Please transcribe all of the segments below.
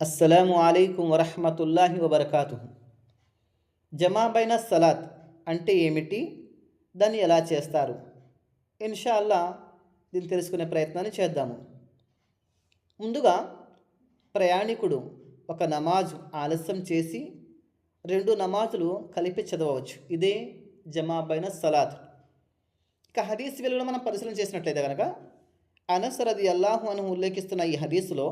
అస్సలాము అలైకుం వరహ్మతుల్లాహి వబర్కాతుహు. జమా బైన సలాత్ అంటే ఏమిటి? దాన్ని ఎలా చేస్తారు? ఇన్షా అల్లా దీన్ని తెలుసుకునే ప్రయత్నాన్ని చేద్దాము. ముందుగా ప్రయాణికుడు ఒక నమాజు ఆలస్యం చేసి 2 నమాజులు కలిపి చదవవచ్చు. ఇదే జమా బైన సలాత్. ఇక హదీస్ విలువను మనం పరిశీలన చేసినట్లయితే కనుక అనస్ రదియల్లాహు అన్హు ఉల్లేఖిస్తున్న ఈ హదీసులో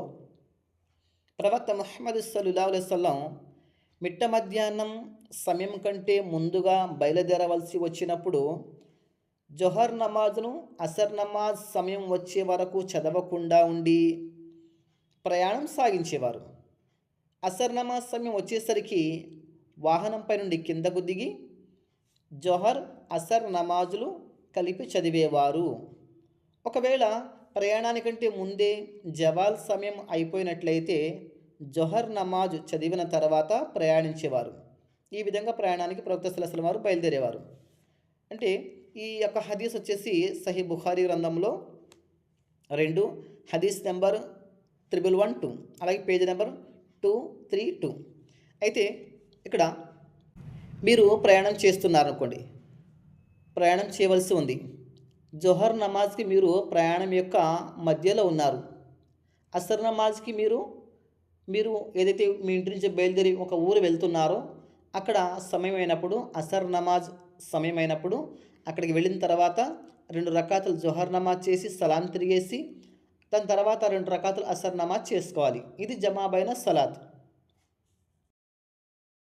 ప్రవక్త ముహమ్మద్ సల్లల్లాహు అలైహి వసల్లం మిట్ట మధ్యాహ్నం సమయం కంటే ముందుగా బయలుదేరవలసి వచ్చినప్పుడు జొహర్ నమాజ్ను అసర్ నమాజ్ సమయం వచ్చే వరకు చదవకుండా ఉండి ప్రయాణం సాగించేవారు. అసర్ నమాజ్ సమయం వచ్చేసరికి వాహనంపై నుండి కిందకు దిగి జొహర్ అసర్ నమాజులు కలిపి చదివేవారు. ఒకవేళ ప్రయాణానికంటే ముందే జవాల్ సమయం అయిపోయినట్లయితే జొహర్ నమాజ్ చదివిన తర్వాత ప్రయాణించేవారు. ఈ విధంగా ప్రయాణానికి ప్రవక్త సల్లల్లాహు అలైహి వసల్లం వారు బయలుదేరేవారు. అంటే ఈ యొక్క హదీస్ వచ్చేసి సహీ బుఖారీ గ్రంథంలో 2 హదీస్ నెంబర్ 1112, అలాగే పేజీ నెంబర్ 232. అయితే ఇక్కడ మీరు ప్రయాణం చేస్తున్నారనుకోండి, ప్రయాణం చేయవలసి ఉంది. జొహర్ నమాజ్కి మీరు ప్రయాణం యొక్క మధ్యలో ఉన్నారు. అసర్ నమాజ్కి మీరు ఏదైతే మీ ఇంటి నుంచి బయలుదేరి ఒక ఊరు వెళ్తున్నారో అక్కడ సమయం అయినప్పుడు, అసర్ నమాజ్ సమయం అయినప్పుడు అక్కడికి వెళ్ళిన తర్వాత 2 రకాతులు జొహర్ నమాజ్ చేసి సలాం తిరిగేసి దాని తర్వాత 2 రకాతులు అసర్ నమాజ్ చేసుకోవాలి. ఇది జమా బైన సలాత్.